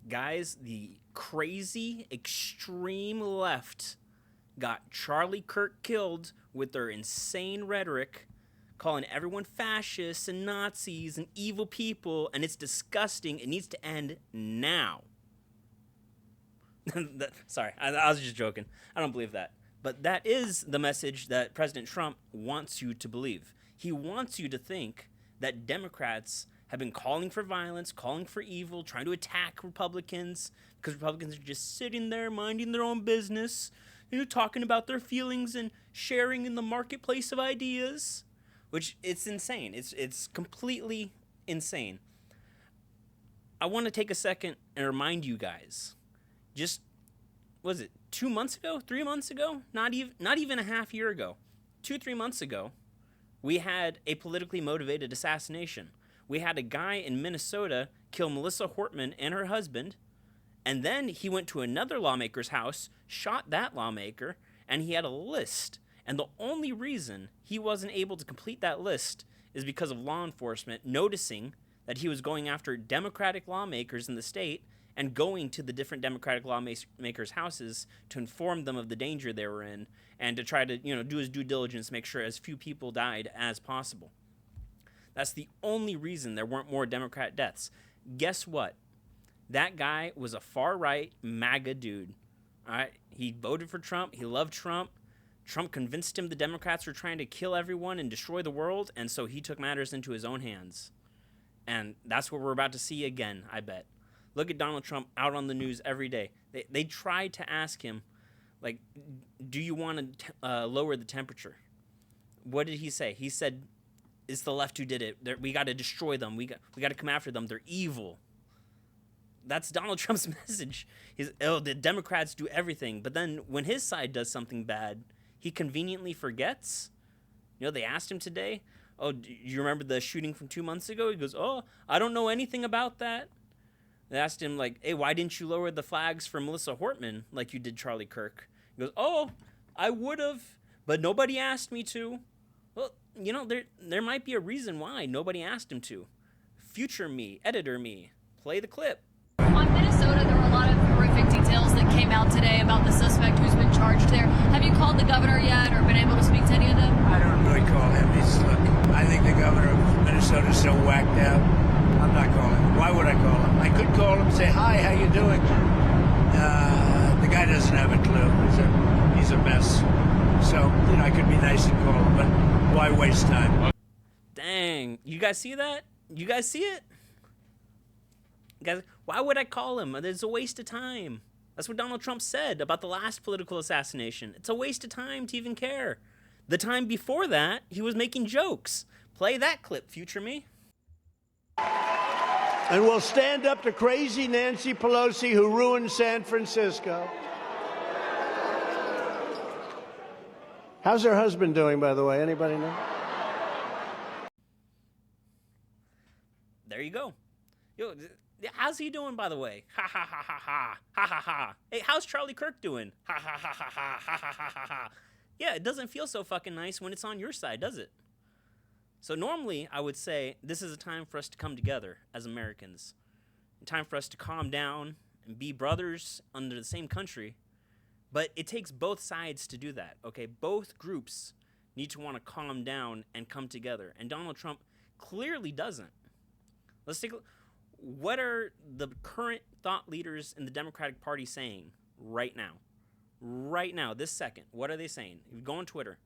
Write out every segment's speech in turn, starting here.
Guys, the crazy, extreme left got Charlie Kirk killed with their insane rhetoric, calling everyone fascists and Nazis and evil people, and it's disgusting. It needs to end now. Sorry, I was just joking. I don't believe that. But that is the message that President Trump wants you to believe. He wants you to think that Democrats have been calling for violence, calling for evil, trying to attack Republicans, because Republicans are just sitting there minding their own business, talking about their feelings and sharing in the marketplace of ideas, which it's insane. It's completely insane. I want to take a second and remind you guys, just, was it 2 months ago, 3 months ago? Not even a half year ago. 2-3 months ago, we had a politically motivated assassination. We had a guy in Minnesota kill Melissa Hortman and her husband, and then he went to another lawmaker's house, shot that lawmaker, and he had a list. And the only reason he wasn't able to complete that list is because of law enforcement noticing that he was going after Democratic lawmakers in the state and going to the different Democratic lawmakers' houses to inform them of the danger they were in and to try to, do his due diligence, make sure as few people died as possible. That's the only reason there weren't more Democrat deaths. Guess what? That guy was a far-right MAGA dude. All right? He voted for Trump. He loved Trump. Trump convinced him the Democrats were trying to kill everyone and destroy the world, and so he took matters into his own hands. And that's what we're about to see again, I bet. Look at Donald Trump out on the news every day. They tried to ask him, like, do you want to lower the temperature? What did he say? He said, it's the left who did it. We got to destroy them. We got to come after them. They're evil. That's Donald Trump's message. The Democrats do everything. But then when his side does something bad, he conveniently forgets. They asked him today, oh, do you remember the shooting from 2 months ago? He goes, oh, I don't know anything about that. They asked him, like, hey, why didn't you lower the flags for Melissa Hortman like you did Charlie Kirk? He goes, oh, I would have, but nobody asked me to. Well, there might be a reason why nobody asked him to. Future me, editor me, play the clip. On Minnesota, there were a lot of horrific details that came out today about the suspect who's been charged there. Have you called the governor yet or been able to speak to any of them? I don't really call him. Look, I think the governor of Minnesota is so whacked out. I'm not calling him. Why would I call him? I could call him and say, hi, how you doing? The guy doesn't have a clue. He's a mess. So, I could be nice and call him, but why waste time? Dang. You guys see that? You guys see it? Guys, why would I call him? It's a waste of time. That's what Donald Trump said about the last political assassination. It's a waste of time to even care. The time before that, he was making jokes. Play that clip, future me. And we'll stand up to crazy Nancy Pelosi, who ruined San Francisco. How's her husband doing, by the way? Anybody know? There you go. How's he doing, by the way? Ha ha ha ha ha ha ha ha. Hey, how's Charlie Kirk doing? Ha ha ha ha ha ha ha ha ha. Yeah, it doesn't feel so fucking nice when it's on your side, does it? So normally, I would say this is a time for us to come together as Americans. A time for us to calm down and be brothers under the same country. But it takes both sides to do that, okay? Both groups need to want to calm down and come together. And Donald Trump clearly doesn't. Let's take a look. What are the current thought leaders in the Democratic Party saying right now? Right now, this second. What are they saying? You go on Twitter.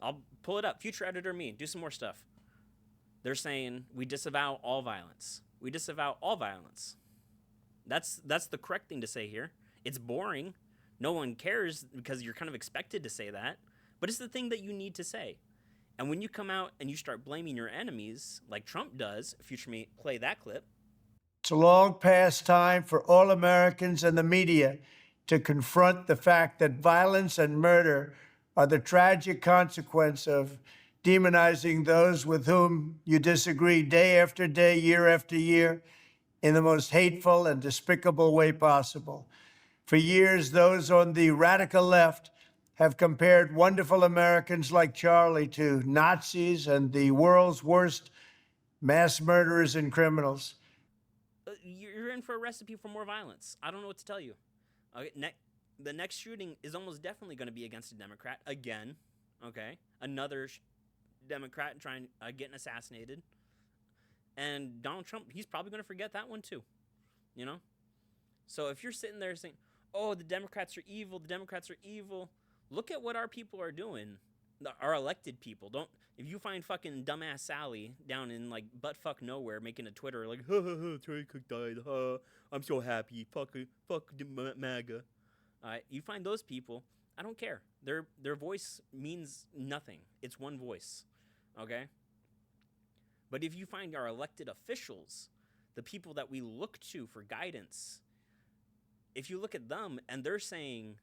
I'll pull it up. Future editor me. Do some more stuff. They're saying we disavow all violence. We disavow all violence. That's the correct thing to say here. It's boring. No one cares because you're kind of expected to say that. But it's the thing that you need to say. And when you come out and you start blaming your enemies, like Trump does, future me, play that clip. It's a long past time for all Americans and the media to confront the fact that violence and murder are the tragic consequence of demonizing those with whom you disagree day after day, year after year, in the most hateful and despicable way possible. For years, those on the radical left have compared wonderful Americans like Charlie to Nazis and the world's worst mass murderers and criminals. you're in for a recipe for more violence. I don't know what to tell you. Okay, the next shooting is almost definitely going to be against a Democrat again. Okay, another Democrat trying getting assassinated, and Donald Trump, he's probably going to forget that one too. You know, so if you're sitting there saying, "Oh, the Democrats are evil," look at what our people are doing. Our elected people. Don't, if you find fucking dumbass Sally down in like buttfuck nowhere making a Twitter like, ha ha ha, Charlie Cook died, ha, I'm so happy, fuck the MAGA. You find those people, I don't care. Their voice means nothing. It's one voice, okay? But if you find our elected officials, the people that we look to for guidance, if you look at them and they're saying,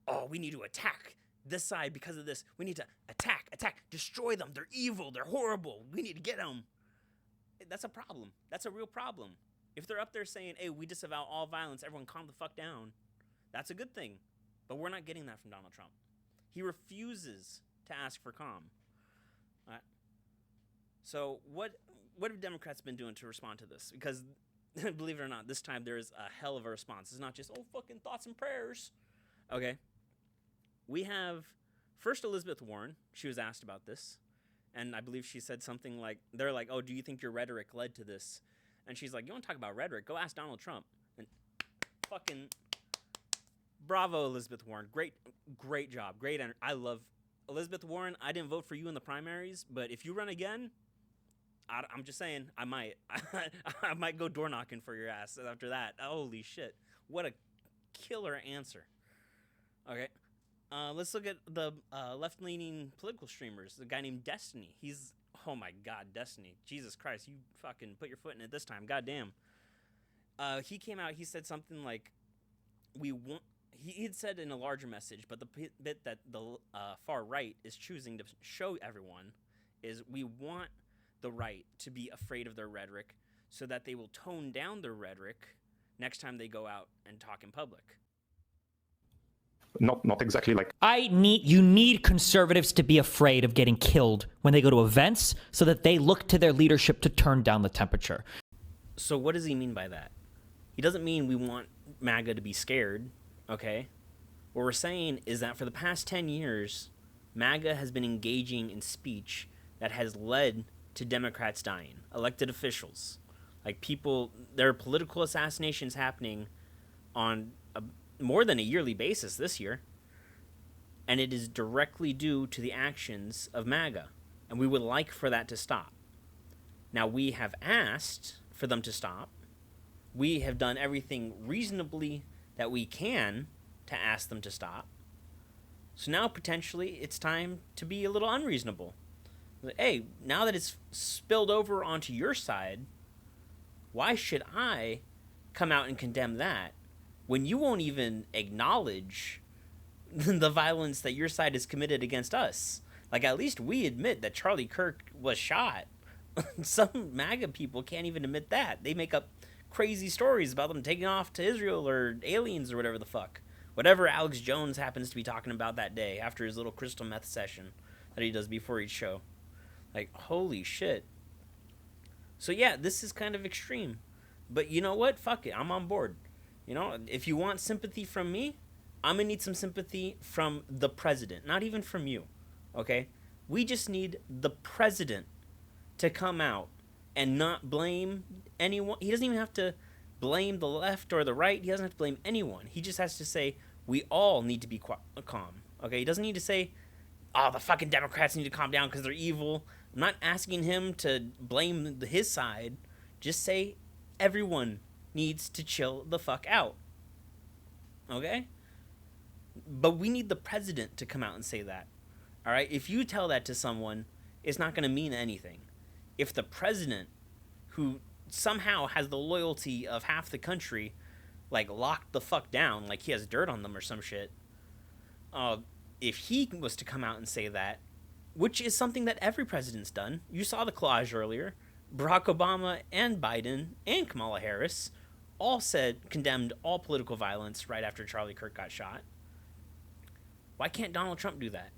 oh, we need to attack this side because of this. We need to attack, destroy them. They're evil. They're horrible. We need to get them. That's a problem. That's a real problem. If they're up there saying, hey, we disavow all violence, everyone calm the fuck down, that's a good thing. But we're not getting that from Donald Trump. He refuses to ask for calm. So what have Democrats been doing to respond to this? Because believe it or not, this time there is a hell of a response. It's not just, oh, fucking thoughts and prayers. Okay. We have first Elizabeth Warren. She was asked about this, and I believe she said something like, they're like, oh, do you think your rhetoric led to this? And she's like, you want to talk about rhetoric? Go ask Donald Trump. And fucking bravo, Elizabeth Warren. Great job. I love Elizabeth Warren. I didn't vote for you in the primaries, but if you run again, I'm just saying, I might. I might go door knocking for your ass after that. Holy shit. What a killer answer. Okay. Let's look at the left-leaning political streamers. The guy named Destiny. He's, oh my God, Destiny. Jesus Christ, you fucking put your foot in it this time. Goddamn. He came out, he said something like, he had said in a larger message, but the bit that the far right is choosing to show everyone is we want the right to be afraid of their rhetoric so that they will tone down their rhetoric next time they go out and talk in public. Not exactly like... You need conservatives to be afraid of getting killed when they go to events so that they look to their leadership to turn down the temperature. So what does he mean by that? He doesn't mean we want MAGA to be scared, okay? What we're saying is that for the past 10 years, MAGA has been engaging in speech that has led to Democrats dying, elected officials. Like people, there are political assassinations happening on more than a yearly basis this year, and it is directly due to the actions of MAGA, and we would like for that to stop. Now, we have asked for them to stop. We have done everything reasonably that we can to ask them to stop. So now, potentially, it's time to be a little unreasonable. Hey, now that it's spilled over onto your side, why should I come out and condemn that when you won't even acknowledge the violence that your side has committed against us? Like, at least we admit that Charlie Kirk was shot. Some MAGA people can't even admit that. They make up crazy stories about them taking off to Israel or aliens or whatever the fuck. Whatever Alex Jones happens to be talking about that day after his little crystal meth session that he does before each show. Like, holy shit. So yeah, this is kind of extreme. But you know what? Fuck it. I'm on board. You know, if you want sympathy from me, I'm going to need some sympathy from the president, not even from you, okay? We just need the president to come out and not blame anyone. He doesn't even have to blame the left or the right. He doesn't have to blame anyone. He just has to say, we all need to be calm, okay? He doesn't need to say, oh, the fucking Democrats need to calm down because they're evil. I'm not asking him to blame his side. Just say everyone needs to chill the fuck out. Okay? But we need the president to come out and say that. All right? If you tell that to someone, it's not going to mean anything. If the president, who somehow has the loyalty of half the country, like, locked the fuck down, like he has dirt on them or some shit, if he was to come out and say that, which is something that every president's done. You saw the collage earlier. Barack Obama and Biden and Kamala Harris all condemned all political violence right after Charlie Kirk got shot. Why can't Donald Trump do that?